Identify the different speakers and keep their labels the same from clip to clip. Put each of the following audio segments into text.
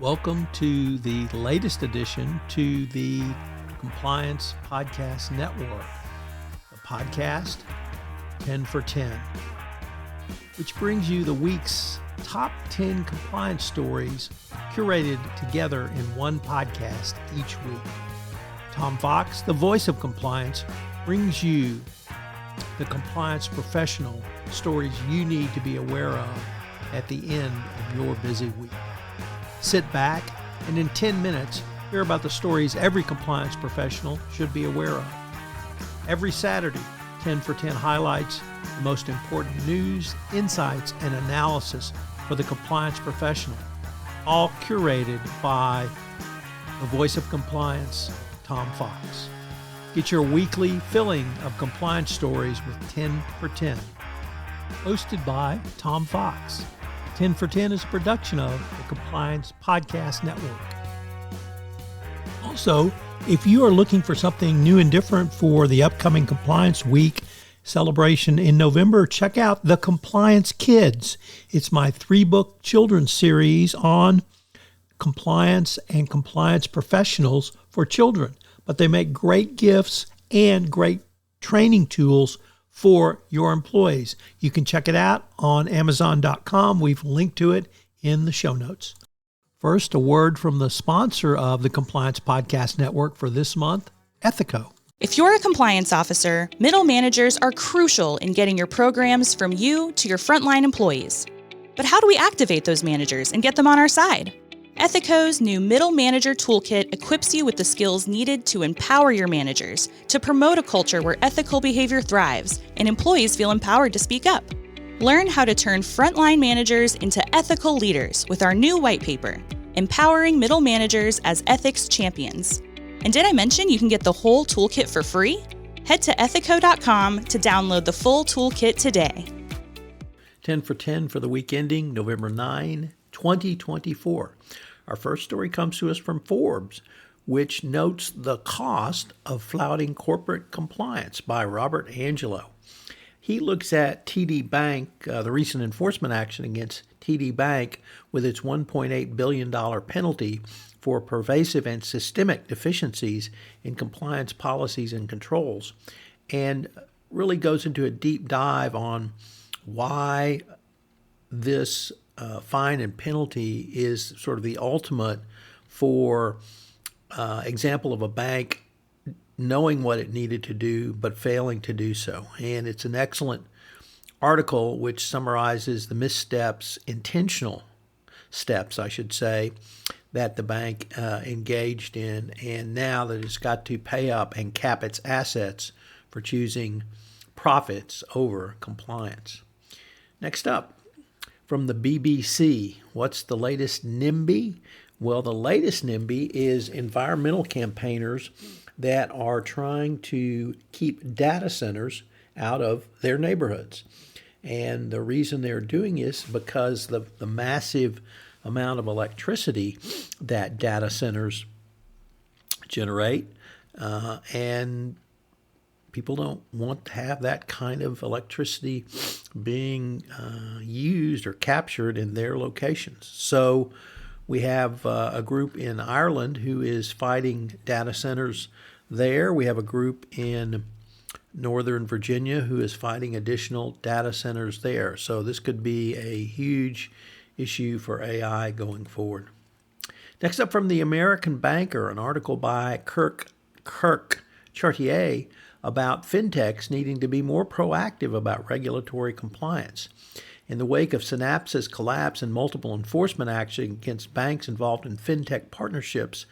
Speaker 1: Welcome to the latest addition to the Compliance Podcast Network, the podcast 10 for 10, which brings you the week's top 10 compliance stories curated together in one podcast each week. Tom Fox, the voice of compliance, brings you the compliance professional stories you need to be aware of at the end of your busy week. Sit back and in 10 minutes, hear about the stories every compliance professional should be aware of. Every Saturday, 10 for 10 highlights the most important news, insights, and analysis for the compliance professional, all curated by the voice of compliance, Tom Fox. Get your weekly filling of compliance stories with 10 for 10. Hosted by Tom Fox. 10 for 10 is a production of the Compliance Podcast Network. Also, if you are looking for something new and different for the upcoming Compliance Week celebration in November, check out The Compliance Kids. It's my 3-book children's series on compliance and compliance professionals for children. But they make great gifts and great training tools for your employees. You can check it out on Amazon.com. We've linked to it in the show notes. First, a word from the sponsor of the Compliance Podcast Network for this month, Ethico.
Speaker 2: If you're a compliance officer, middle managers are crucial in getting your programs from you to your frontline employees. But how do we activate those managers and get them on our side? Ethico's new Middle Manager Toolkit equips you with the skills needed to empower your managers, to promote a culture where ethical behavior thrives and employees feel empowered to speak up. Learn how to turn frontline managers into ethical leaders with our new white paper, Empowering Middle Managers as Ethics Champions. And did I mention you can get the whole toolkit for free? Head to ethico.com to download the full toolkit today.
Speaker 1: 10 for 10 for the week ending November 9, 2024. Our first story comes to us from Forbes, which notes the cost of flouting corporate compliance by Robert Angelo. He looks at TD Bank, the recent enforcement action against TD Bank with its $1.8 billion penalty for pervasive and systemic deficiencies in compliance policies and controls, and really goes into a deep dive on why this fine and penalty is sort of the ultimate for example of a bank knowing what it needed to do but failing to do so. And it's an excellent article which summarizes the missteps, intentional steps, I should say, that the bank engaged in, and now that it's got to pay up and cap its assets for choosing profits over compliance. Next up, from the BBC, what's the latest NIMBY? Well, the latest NIMBY is environmental campaigners that are trying to keep data centers out of their neighborhoods. And the reason they're doing is because the massive amount of electricity that data centers generate, and people don't want to have that kind of electricity being used or captured in their locations. So we have a group in Ireland who is fighting data centers there. We have a group in Northern Virginia who is fighting additional data centers there. So this could be a huge issue for AI going forward. Next up, from the American Banker, an article by Kirk Chartier about FinTechs needing to be more proactive about regulatory compliance. In the wake of Synapse's collapse and multiple enforcement actions against banks involved in FinTech partnerships,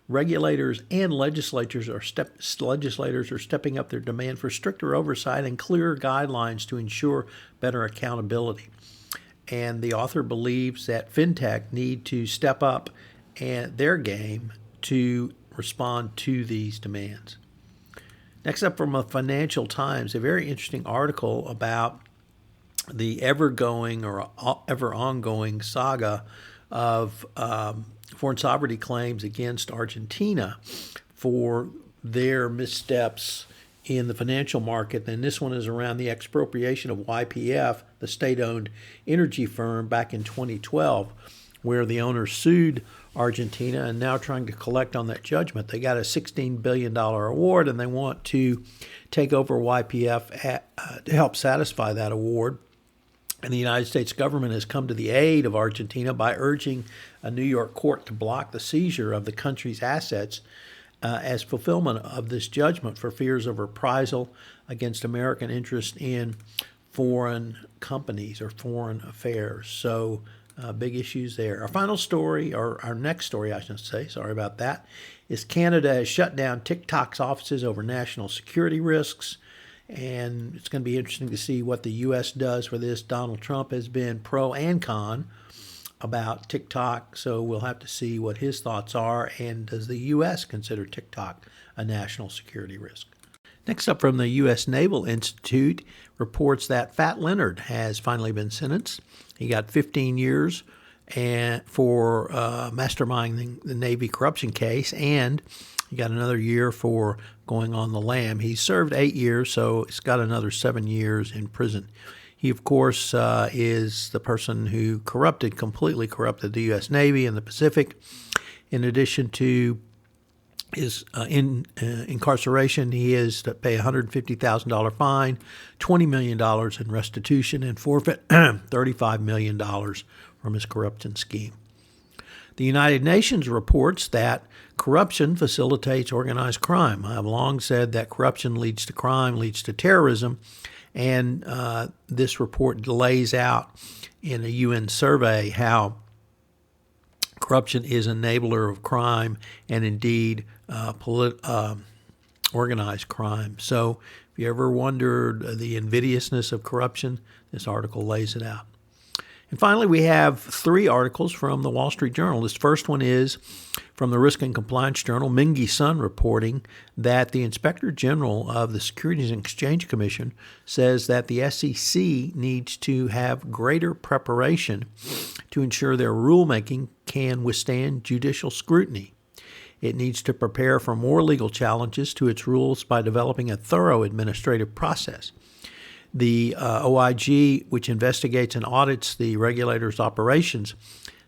Speaker 1: regulators and legislators are stepping up their demand for stricter oversight and clearer guidelines to ensure better accountability. And the author believes that FinTech need to step up their game to respond to these demands. Next up, from a Financial Times, a very interesting article about the ever-ongoing saga of foreign sovereignty claims against Argentina for their missteps in the financial market. And this one is around the expropriation of YPF, the state-owned energy firm, back in 2012, where the owner sued Argentina and now trying to collect on that judgment. They got a $16 billion award, and they want to take over YPF to help satisfy that award. And the United States government has come to the aid of Argentina by urging a New York court to block the seizure of the country's assets as fulfillment of this judgment for fears of reprisal against American interest in foreign companies or foreign affairs. So big issues there. Our final story, or our next story, I should say, sorry about that, is Canada has shut down TikTok's offices over national security risks. And it's going to be interesting to see what the U.S. does for this. Donald Trump has been pro and con about TikTok, so we'll have to see what his thoughts are. And does the U.S. consider TikTok a national security risk? Next up from the U.S. Naval Institute reports that Fat Leonard has finally been sentenced. He got 15 years for masterminding the Navy corruption case, and he got another year for going on the lam. He served 8 years, so he's got another 7 years in prison. He, of course, is the person who completely corrupted the U.S. Navy in the Pacific. In addition to his incarceration, he is to pay a $150,000 fine, $20 million in restitution, and forfeit $35 million from his corruption scheme. The United Nations reports that corruption facilitates organized crime. I have long said that corruption leads to crime, leads to terrorism, and this report lays out in a UN survey how corruption is an enabler of crime and indeed organized crime. So if you ever wondered the invidiousness of corruption, this article lays it out. And finally, we have 3 articles from the Wall Street Journal. This first one is from the Risk and Compliance Journal, Mingy Sun reporting that the Inspector General of the Securities and Exchange Commission says that the SEC needs to have greater preparation to ensure their rulemaking can withstand judicial scrutiny. It needs to prepare for more legal challenges to its rules by developing a thorough administrative process. The OIG, which investigates and audits the regulator's operations,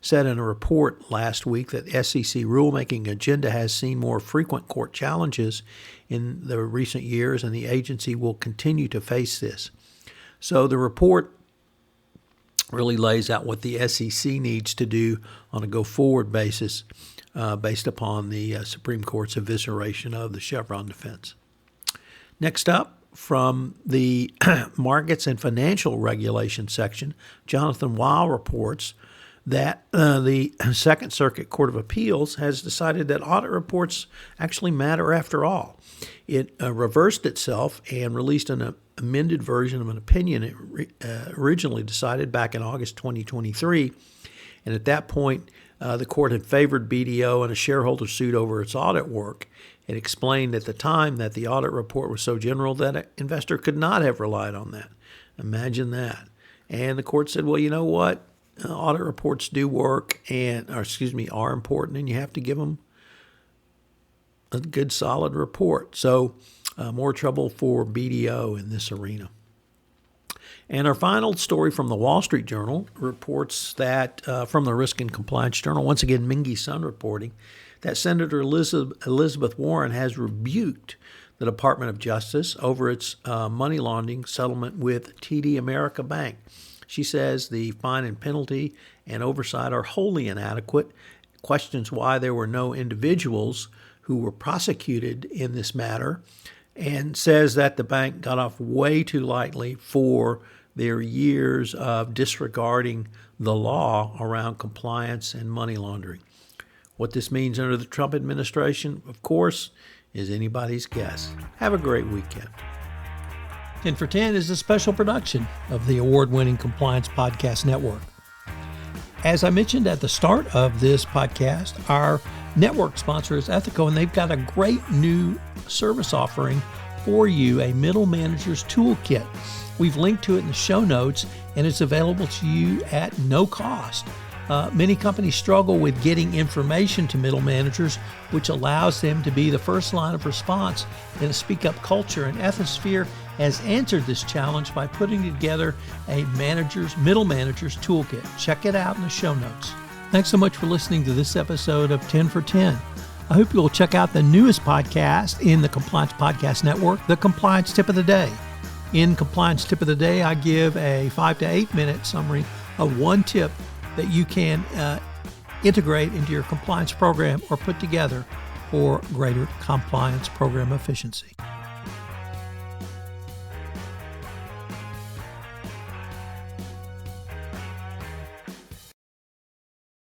Speaker 1: said in a report last week that the SEC rulemaking agenda has seen more frequent court challenges in the recent years, and the agency will continue to face this. So the report really lays out what the SEC needs to do on a go-forward basis based upon the Supreme Court's evisceration of the Chevron defense. Next up, from the Markets and Financial Regulation section, Jonathan Weil reports that the Second Circuit Court of Appeals has decided that audit reports actually matter after all. It reversed itself and released an amended version of an opinion it originally decided back in August 2023. And at that point, the court had favored BDO in a shareholder suit over its audit work. It explained at the time that the audit report was so general that an investor could not have relied on that. Imagine that. And the court said, well, you know what? Audit reports do work are important, and you have to give them a good, solid report. So more trouble for BDO in this arena. And our final story from the Wall Street Journal reports that from the Risk and Compliance Journal, once again, Mingy Sun reporting, that Senator Elizabeth Warren has rebuked the Department of Justice over its money laundering settlement with TD America Bank. She says the fine and penalty and oversight are wholly inadequate, questions why there were no individuals who were prosecuted in this matter, and says that the bank got off way too lightly for their years of disregarding the law around compliance and money laundering. What this means under the Trump administration, of course, is anybody's guess. Have a great weekend. 10 for 10 is a special production of the award-winning Compliance Podcast Network. As I mentioned at the start of this podcast, our network sponsor is Ethico, and they've got a great new service offering for you, a middle manager's toolkit. We've linked to it in the show notes, and it's available to you at no cost. Many companies struggle with getting information to middle managers, which allows them to be the first line of response in a speak-up culture. And Ethisphere has answered this challenge by putting together a middle manager's toolkit. Check it out in the show notes. Thanks so much for listening to this episode of 10 for 10. I hope you'll check out the newest podcast in the Compliance Podcast Network, the Compliance Tip of the Day. In Compliance Tip of the Day, I give a 5 to 8 minute summary of one tip that you can integrate into your compliance program or put together for greater compliance program efficiency.